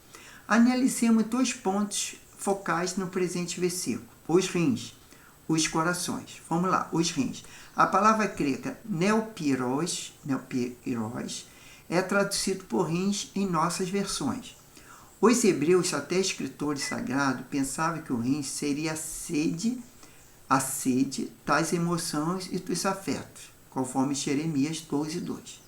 Analisemos 2 pontos focais no presente versículo, os rins, os corações. Vamos lá, os rins. A palavra grega neopiros é traduzido por rins em nossas versões. Os hebreus, até escritores sagrados, pensavam que o rins seria a sede das emoções e dos afetos, conforme Jeremias 12, 2.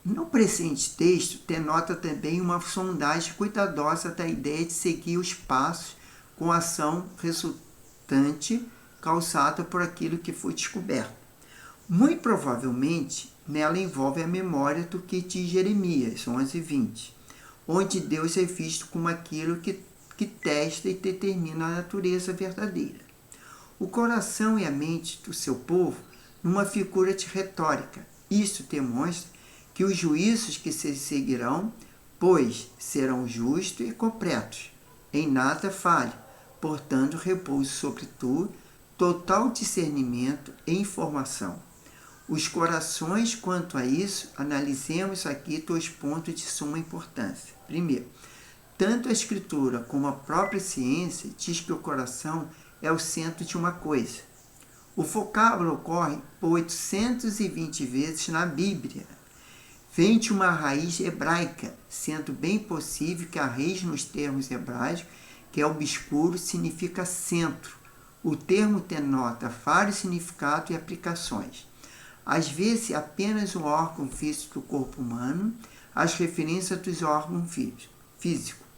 No presente texto, denota também uma sondagem cuidadosa da ideia de seguir os passos com a ação resultante causada por aquilo que foi descoberto. Muito provavelmente, nela envolve a memória do que de Jeremias 11, 20, onde Deus é visto como aquilo que testa e determina a natureza verdadeira. O coração e a mente do seu povo numa figura de retórica. Isso demonstra que os juízos que se seguirão, pois serão justos e completos, em nada falha, portanto repouso sobre tu, total discernimento e informação. Os corações, quanto a isso, analisemos aqui 2 pontos de suma importância. Primeiro, tanto a Escritura como a própria ciência diz que o coração é o centro de uma coisa. O vocábulo ocorre por 820 vezes na Bíblia. Vem de uma raiz hebraica, sendo bem possível que a raiz nos termos hebraicos, que é obscuro, significa centro. O termo denota vários significados e aplicações. Às vezes, apenas um órgão físico do corpo humano, as referências dos órgãos físicos.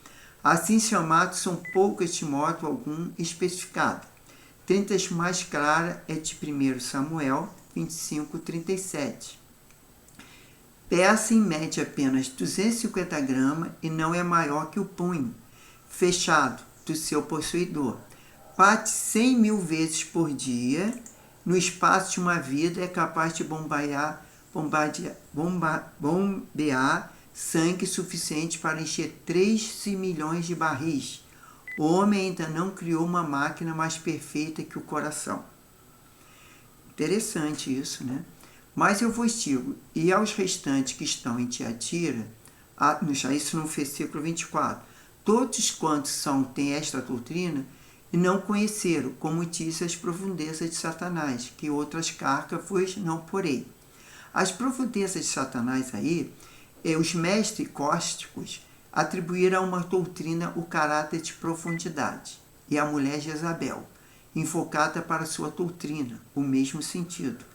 Assim chamados são poucas de modo algum especificadas. Tenta as mais claras é de 1 Samuel 25, 37. Pesa em média apenas 250 gramas e não é maior que o punho fechado do seu possuidor. Bate 100 mil vezes por dia. No espaço de uma vida é capaz de bombear sangue suficiente para encher 13 milhões de barris. O homem ainda não criou uma máquina mais perfeita que o coração. Interessante isso, né? Mas eu vos digo, e aos restantes que estão em Tiatira, isso no versículo 24, todos quantos têm esta doutrina, e não conheceram, como diz, as profundezas de Satanás, que outras cargas vos não porei. As profundezas de Satanás aí, os mestres cósticos atribuíram a uma doutrina o caráter de profundidade, e a mulher Jezabel, enfocada para sua doutrina, o mesmo sentido.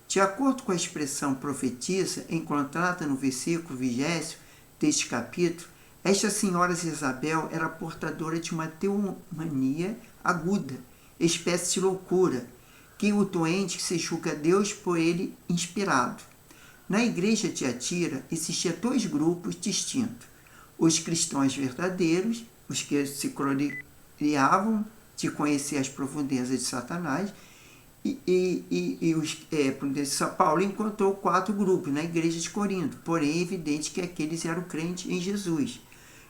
De acordo com a expressão profetisa, encontrada no versículo 20, deste capítulo, esta senhora Jezabel era portadora de uma teomania aguda, espécie de loucura, que o doente se julga Deus por ele inspirado. Na igreja de Tiatira existiam dois grupos distintos: os cristãos verdadeiros, os que se gloriavam de conhecer as profundezas de Satanás, São Paulo encontrou 4 grupos na igreja de Corinto, porém é evidente que aqueles eram crentes em Jesus.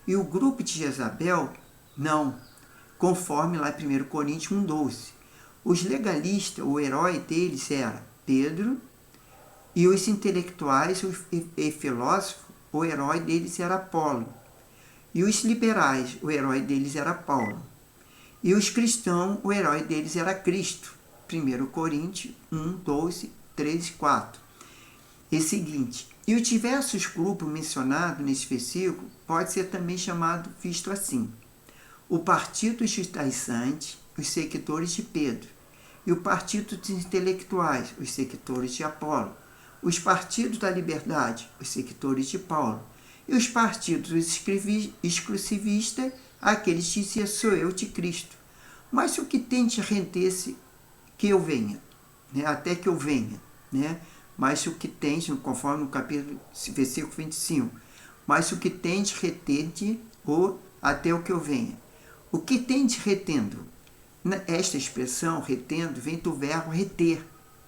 E o grupo de Jezabel, não, conforme lá em 1 Coríntios 1,12. Os legalistas, o herói deles era Pedro, e os intelectuais e filósofos, o herói deles era Apolo. E os liberais, o herói deles era Paulo. E os cristãos, o herói deles era Cristo. 1 Coríntios 1, 12, 13 e 4. E seguinte: e os diversos grupos mencionados nesse versículo pode ser também visto assim: o partido dos judaizantes, os seguidores de Pedro, e o partido dos intelectuais, os seguidores de Apolo, os partidos da liberdade, os seguidores de Paulo, e os partidos dos exclusivistas, aqueles que diziam: sou eu de Cristo. Mas o que tem de render-se que eu venha, né? Até que eu venha, né? Mas o que tens, conforme no capítulo, versículo 25, mas o que tens retende ou até o que eu venha. O que tens retendo? Esta expressão, retendo, vem do verbo reter,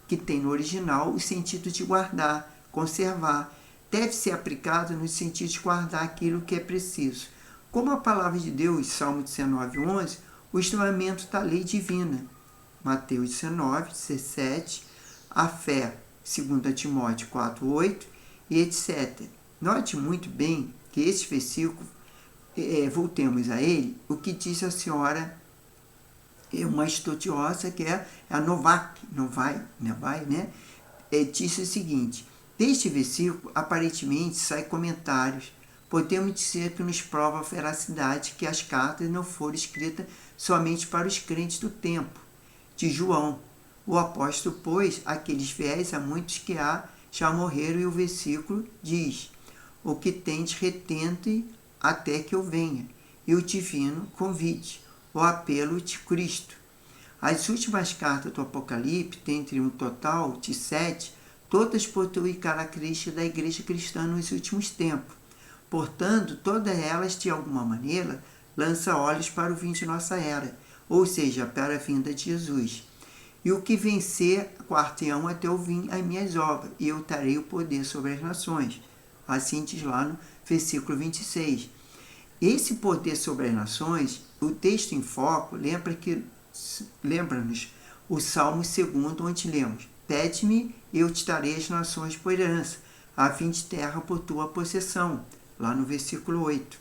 que tem no original o sentido de guardar, conservar. Deve ser aplicado no sentido de guardar aquilo que é preciso. Como a palavra de Deus, Salmo 19, 11, o instrumento da lei divina. Mateus 19, 17, a fé, 2 Timóteo 4, 8 e etc. Note muito bem que esse versículo, voltemos a ele, o que diz a senhora, uma estudiosa que é a Novak, né? Disse o seguinte: deste versículo, aparentemente, saem comentários. Podemos dizer que nos prova a veracidade que as cartas não foram escritas somente para os crentes do tempo de João. O apóstolo, pois, aqueles fiéis a muitos que há já morreram, e o versículo diz: o que tens retente até que eu venha, e o divino convite, o apelo de Cristo. As últimas cartas do Apocalipse, dentre um total de 7, todas possuem características da igreja cristã nos últimos tempos. Portanto, todas elas, de alguma maneira, lançam olhos para o fim de nossa era, ou seja, para a vinda de Jesus. E o que vencer, quarteão até eu vim as minhas obras, e eu darei o poder sobre as nações. Assim diz lá no versículo 26. Esse poder sobre as nações, o texto em foco, lembra-nos o Salmo 2, onde lemos: pede-me, eu te darei as nações por herança, a fim de terra por tua possessão, lá no versículo 8.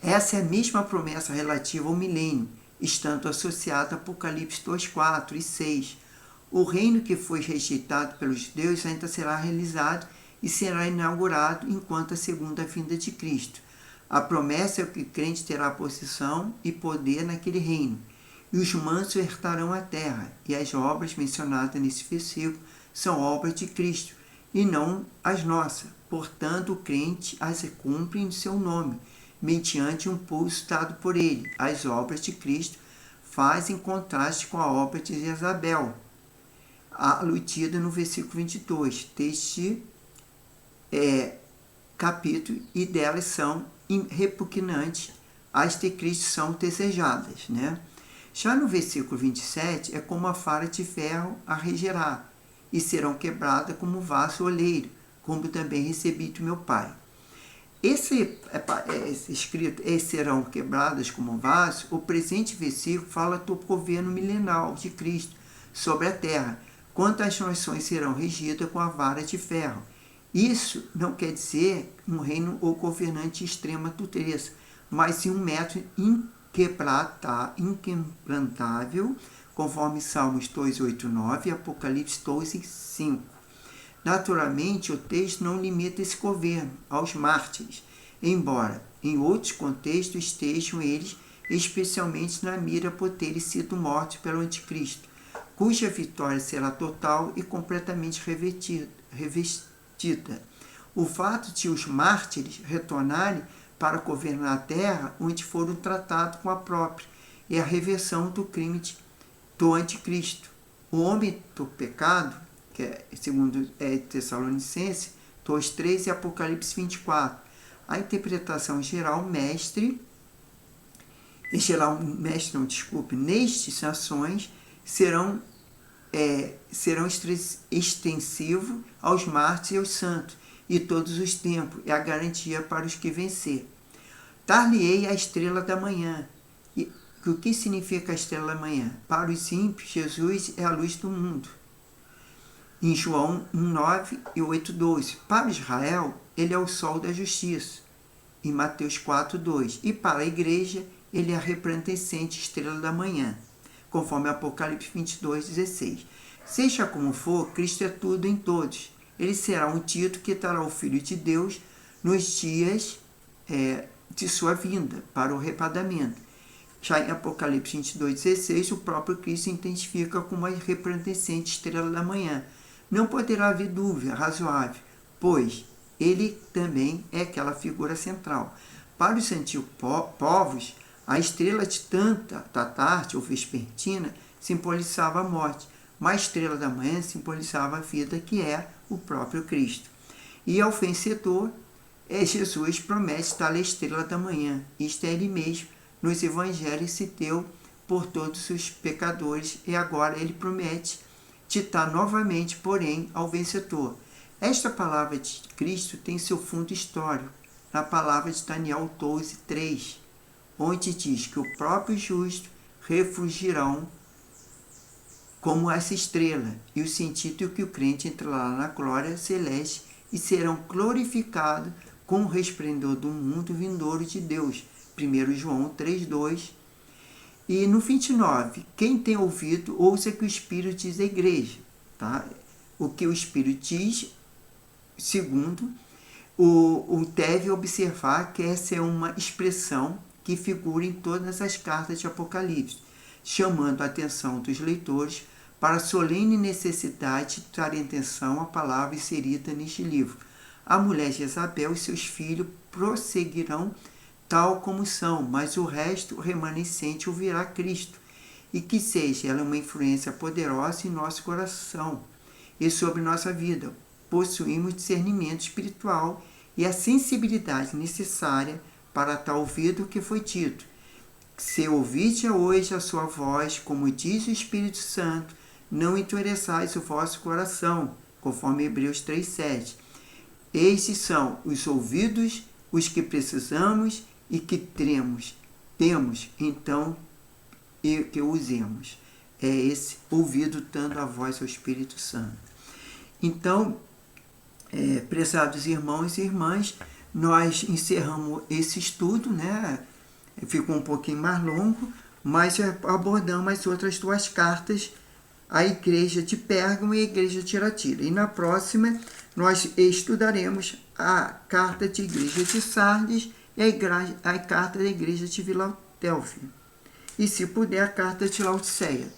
Essa é a mesma promessa relativa ao milênio, estando associada a Apocalipse 2, 4 e 6. O reino que foi rejeitado pelos judeus ainda será realizado e será inaugurado enquanto a segunda vinda de Cristo. A promessa é que o crente terá possessão e poder naquele reino, e os mansos herdarão a terra, e as obras mencionadas nesse versículo são obras de Cristo, e não as nossas. Portanto, o crente as cumpre em seu nome, mediante um pulso dado por ele. As obras de Cristo fazem contraste com a obra de Jezabel, aludida no versículo 22 deste capítulo, e delas são repugnantes, as de Cristo são desejadas, né? Já no versículo 27, é como a vara de ferro a regerá, e serão quebradas como vaso oleiro, como também recebi do meu Pai. Esse escrito, serão quebradas como vaso, o presente versículo fala do governo milenal de Cristo sobre a terra, quanto as nações serão regidas com a vara de ferro. Isso não quer dizer um reino ou governante de extrema dureza, mas sim um método inquebrantável, conforme Salmos 2, 8, 9 e Apocalipse 12, 5. Naturalmente, o texto não limita esse governo aos mártires, embora em outros contextos estejam eles especialmente na mira por terem sido mortos pelo anticristo, cuja vitória será total e completamente revestida. O fato de os mártires retornarem para governar a terra, onde foram tratados com a própria, é a reversão do crime do anticristo. O homem do pecado, que é segundo Tessalonicenses 2:3 e Apocalipse 24. A interpretação geral, nestas ações serão extensivos aos mártires e aos santos, e todos os tempos, é a garantia para os que vencer. Dar-lhe-ei a estrela da manhã. E o que significa a estrela da manhã? Para os ímpios, Jesus é a luz do mundo. Em João 1:9 e 8:12. Para Israel, ele é o sol da justiça. Em Mateus 4:2. E para a igreja, ele é a resplandecente estrela da manhã, conforme Apocalipse 22:16. Seja como for, Cristo é tudo em todos. Ele será um título que trará o Filho de Deus nos dias de sua vinda, para o arrebatamento. Já em Apocalipse 22:16, o próprio Cristo se identifica como a resplandecente estrela da manhã. Não poderá haver dúvida razoável, pois ele também é aquela figura central. Para os antigos povos, a estrela de da tarde ou vespertina simbolizava a morte, mas a estrela da manhã simbolizava a vida, que é o próprio Cristo. E ao vencedor, Jesus promete tal estrela da manhã. Isto é ele mesmo, nos evangelhos se deu por todos os pecadores, e agora ele promete ditar novamente, porém, ao vencedor. Esta palavra de Cristo tem seu fundo histórico na palavra de Daniel 12:3, onde diz que o próprio justo refugirão como essa estrela, e o sentido é que o crente entrará na glória celeste e serão glorificados com o resplendor do mundo vindouro de Deus. 1 João 3:2. E no 29, quem tem ouvido, ouça que o Espírito diz à igreja. Tá? O que o Espírito diz, segundo, deve observar que essa é uma expressão que figura em todas as cartas de Apocalipse, chamando a atenção dos leitores para a solene necessidade de dar atenção à palavra inserida neste livro. A mulher Jezabel e seus filhos prosseguirão tal como são, mas o resto remanescente ouvirá Cristo, e que seja ela uma influência poderosa em nosso coração e sobre nossa vida. Possuímos discernimento espiritual e a sensibilidade necessária para tal ouvido que foi dito. Se ouviste hoje a sua voz, como diz o Espírito Santo, não endureçais o vosso coração, conforme Hebreus 3:7. Estes são os ouvidos, os que precisamos e que temos, então, e que usemos. É esse ouvido dando a voz ao Espírito Santo. Então, prezados irmãos e irmãs, nós encerramos esse estudo, né? Ficou um pouquinho mais longo, mas abordamos as outras duas cartas, a igreja de Pérgamo e a igreja de Tiatira. E na próxima, nós estudaremos a carta de igreja de Sardes e a carta da igreja de Filadélfia. E, se puder, a carta de Laodiceia.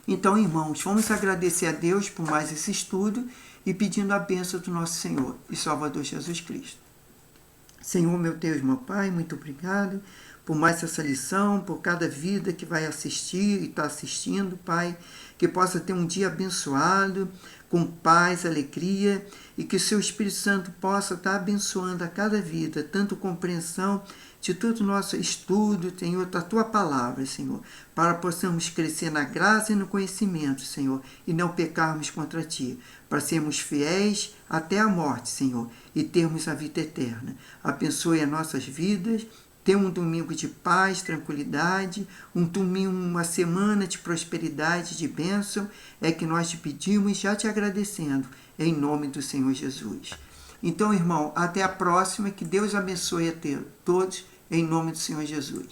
Então, irmãos, vamos agradecer a Deus por mais esse estudo e pedindo a bênção do nosso Senhor e Salvador Jesus Cristo. Senhor, meu Deus, meu Pai, muito obrigado por mais essa lição, por cada vida que vai assistir e está assistindo, Pai, que possa ter um dia abençoado, com paz, alegria, e que o Seu Espírito Santo possa estar abençoando a cada vida, tanto compreensão de todo o nosso estudo, Senhor, da Tua Palavra, Senhor, para possamos crescer na graça e no conhecimento, Senhor, e não pecarmos contra Ti, para sermos fiéis até a morte, Senhor, e termos a vida eterna. Abençoe as nossas vidas. Ter um domingo de paz, tranquilidade, uma semana de prosperidade, de bênção, é que nós te pedimos, já te agradecendo, em nome do Senhor Jesus. Então, irmão, até a próxima, que Deus abençoe a todos, em nome do Senhor Jesus.